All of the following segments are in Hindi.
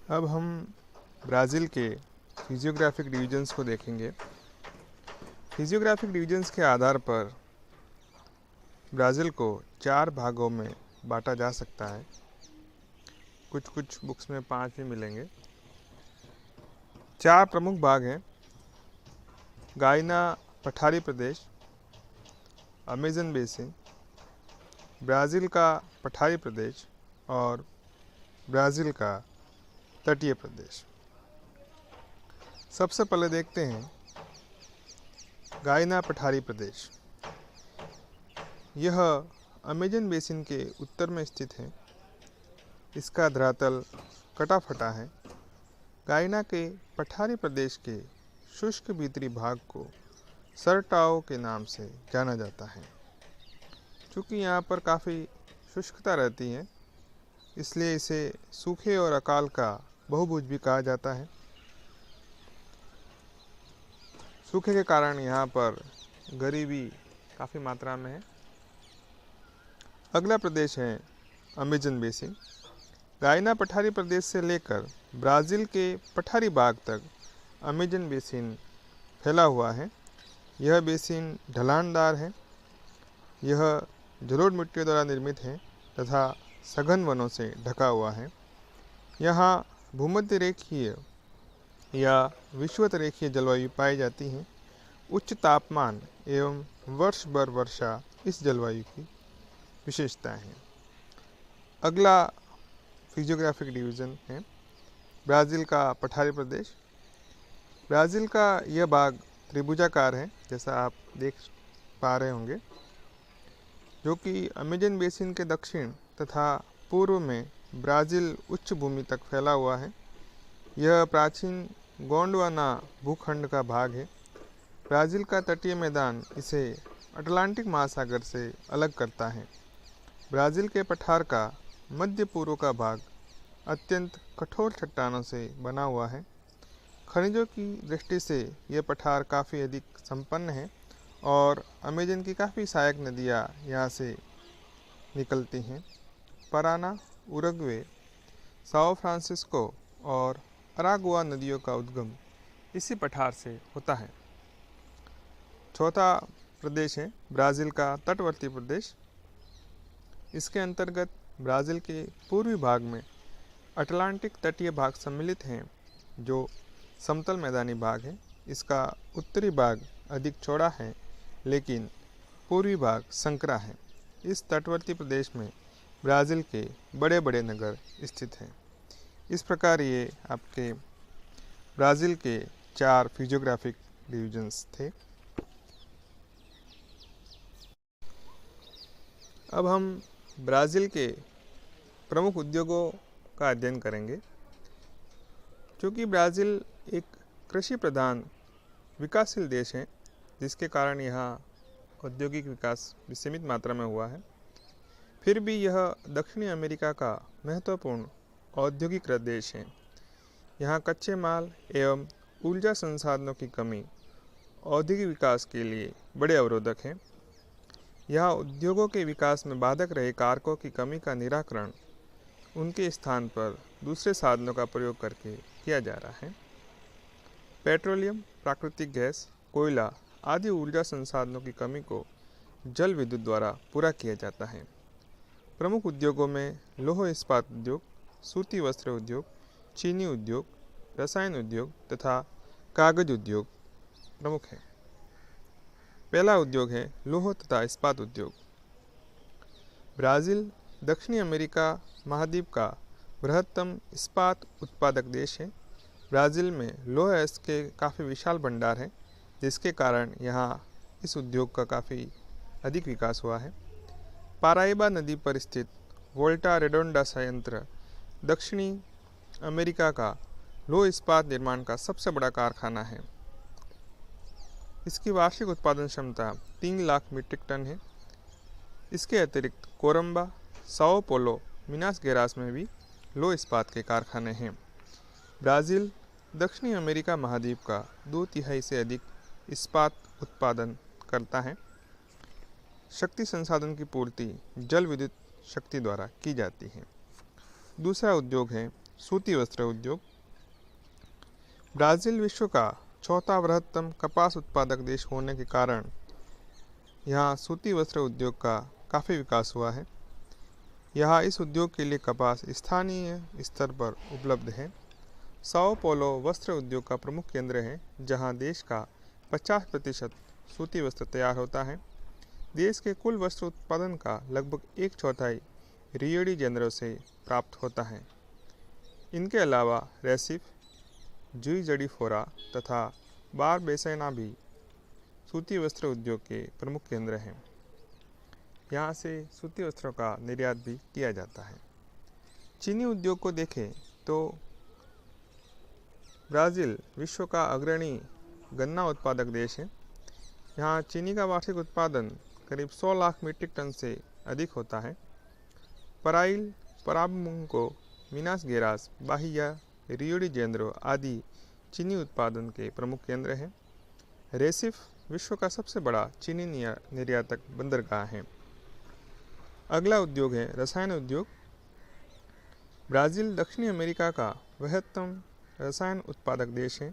अब हम ब्राज़ील के फिजियोग्राफिक डिवीजन्स को देखेंगे। फिजियोग्राफिक डिवीजन्स के आधार पर ब्राज़ील को 4 भागों में बांटा जा सकता है। कुछ बुक्स में 5 भी मिलेंगे। 4 प्रमुख भाग हैं: गायना पठारी प्रदेश, अमेज़न बेसिन, ब्राज़ील का पठारी प्रदेश और ब्राज़ील का तटीय प्रदेश। सबसे पहले देखते हैं गायना पठारी प्रदेश। यह अमेज़न बेसिन के उत्तर में स्थित है। इसका धरातल कटा फटा है। गायना के पठारी प्रदेश के शुष्क भीतरी भाग को सरटाओ के नाम से जाना जाता है। चूँकि यहाँ पर काफ़ी शुष्कता रहती है, इसलिए इसे सूखे और अकाल का बहुभुज भी कहा जाता है। सूखे के कारण यहाँ पर गरीबी काफ़ी मात्रा में है। अगला प्रदेश है अमेज़न बेसिन। गायना पठारी प्रदेश से लेकर ब्राज़ील के पठारी भाग तक अमेज़न बेसिन फैला हुआ है। यह बेसिन ढलानदार है। यह जलोढ़ मिट्टियों द्वारा निर्मित है तथा सघन वनों से ढका हुआ है। यहाँ भूमध्य रेखीय या विषुवत रेखीय जलवायु पाई जाती है। उच्च तापमान एवं वर्ष भर वर्षा इस जलवायु की विशेषताएं हैं। अगला फिजियोग्राफिक डिवीज़न है ब्राज़ील का पठारी प्रदेश। ब्राज़ील का यह भाग त्रिभुजाकार है, जैसा आप देख पा रहे होंगे, जो कि अमेज़न बेसिन के दक्षिण तथा पूर्व में ब्राज़ील उच्च भूमि तक फैला हुआ है। यह प्राचीन गोंडवाना भूखंड का भाग है। ब्राज़ील का तटीय मैदान इसे अटलांटिक महासागर से अलग करता है। ब्राज़ील के पठार का मध्य पूर्व का भाग अत्यंत कठोर चट्टानों से बना हुआ है। खनिजों की दृष्टि से यह पठार काफ़ी अधिक संपन्न है और अमेज़न की काफ़ी सहायक नदियाँ यहाँ से निकलती हैं। पराना, उरुग्वे, साओ फ्रांसिस्को और अरागुआ नदियों का उद्गम इसी पठार से होता है। चौथा प्रदेश है ब्राज़ील का तटवर्ती प्रदेश। इसके अंतर्गत ब्राज़ील के पूर्वी भाग में अटलांटिक तटीय भाग सम्मिलित हैं, जो समतल मैदानी भाग है। इसका उत्तरी भाग अधिक चौड़ा है, लेकिन पूर्वी भाग संकरा है। इस तटवर्ती प्रदेश में ब्राज़ील के बड़े बड़े नगर स्थित हैं। इस प्रकार ये आपके ब्राज़ील के 4 फिजियोग्राफिक डिवीजन्स थे। अब हम ब्राज़ील के प्रमुख उद्योगों का अध्ययन करेंगे। क्योंकि ब्राज़ील एक कृषि प्रधान विकासशील देश है, जिसके कारण यहाँ औद्योगिक विकास भी सीमित मात्रा में हुआ है, फिर भी यह दक्षिणी अमेरिका का महत्वपूर्ण औद्योगिक देश है। यहाँ कच्चे माल एवं ऊर्जा संसाधनों की कमी औद्योगिक विकास के लिए बड़े अवरोधक हैं। यहाँ उद्योगों के विकास में बाधक रहे कारकों की कमी का निराकरण उनके स्थान पर दूसरे साधनों का प्रयोग करके किया जा रहा है। पेट्रोलियम, प्राकृतिक गैस, कोयला आदि ऊर्जा संसाधनों की कमी को जल विद्युत द्वारा पूरा किया जाता है। प्रमुख उद्योगों में लौह इस्पात उद्योग, सूती वस्त्र उद्योग, चीनी उद्योग, रसायन उद्योग तथा कागज उद्योग प्रमुख हैं। पहला उद्योग है लौह तथा इस्पात उद्योग। ब्राज़ील दक्षिणी अमेरिका महाद्वीप का बृहत्तम इस्पात उत्पादक देश है। ब्राज़ील में लौह अयस्क के काफ़ी विशाल भंडार हैं, जिसके कारण यहाँ इस उद्योग का काफ़ी अधिक विकास हुआ है। पाराइबा नदी पर स्थित वोल्टा रेडोंडा संयंत्र दक्षिणी अमेरिका का लौह इस्पात निर्माण का सबसे बड़ा कारखाना है। इसकी वार्षिक उत्पादन क्षमता 3 लाख मीट्रिक टन है। इसके अतिरिक्त कोरंबा, साओ पोलो, मिनास गेरास में भी लौह इस्पात के कारखाने हैं। ब्राज़ील दक्षिणी अमेरिका महाद्वीप का 2/3 से अधिक इस्पात उत्पादन करता है। शक्ति संसाधन की पूर्ति जल विद्युत शक्ति द्वारा की जाती है। दूसरा उद्योग है सूती वस्त्र उद्योग। ब्राज़ील विश्व का चौथा बृहत्तम कपास उत्पादक देश होने के कारण यहाँ सूती वस्त्र उद्योग का काफ़ी विकास हुआ है। यहाँ इस उद्योग के लिए कपास स्थानीय स्तर पर उपलब्ध है। साओ पोलो वस्त्र उद्योग का प्रमुख केंद्र है, जहाँ देश का 50% सूती वस्त्र तैयार होता है। देश के कुल वस्त्र उत्पादन का लगभग 1/4 रियो डी जेनेरो से प्राप्त होता है। इनके अलावा रेसिफ, जुई जड़ीफोरा तथा बारबेसाना भी सूती वस्त्र उद्योग के प्रमुख केंद्र हैं। यहाँ से सूती वस्त्रों का निर्यात भी किया जाता है। चीनी उद्योग को देखें तो ब्राज़ील विश्व का अग्रणी गन्ना उत्पादक देश है। यहाँ चीनी का वार्षिक उत्पादन करीब 100 लाख मीट्रिक टन से अधिक होता है। पराइल, पराम्बुको, मिनास गेरास, बाहिया, रियो डी जेनेरो आदि चीनी उत्पादन के प्रमुख केंद्र हैं। रेसिफ विश्व का सबसे बड़ा चीनी निर्यातक बंदरगाह है। अगला उद्योग है रसायन उद्योग। ब्राज़ील दक्षिणी अमेरिका का बृहत्तम रसायन उत्पादक देश है।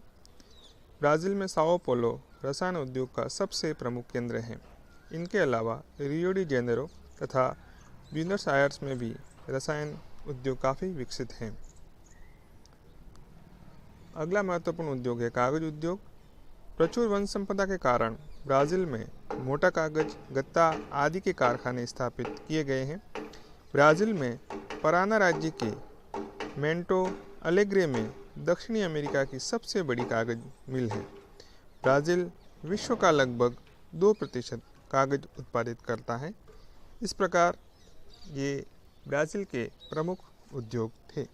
ब्राज़ील में साओ पोलो रसायन उद्योग का सबसे प्रमुख केंद्र है। इनके अलावा रियो डी जेनेरो तथा ब्यूनस आयर्स में भी रसायन उद्योग काफ़ी विकसित हैं। अगला महत्वपूर्ण उद्योग है कागज उद्योग। प्रचुर वन संपदा के कारण ब्राज़ील में मोटा कागज, गत्ता आदि के कारखाने स्थापित किए गए हैं। ब्राज़ील में पराना राज्य के मेंटो अलेग्रे में दक्षिणी अमेरिका की सबसे बड़ी कागज मिल है। ब्राज़ील विश्व का लगभग 2% कागज उत्पादित करता है। इस प्रकार ये ब्राज़ील के प्रमुख उद्योग थे।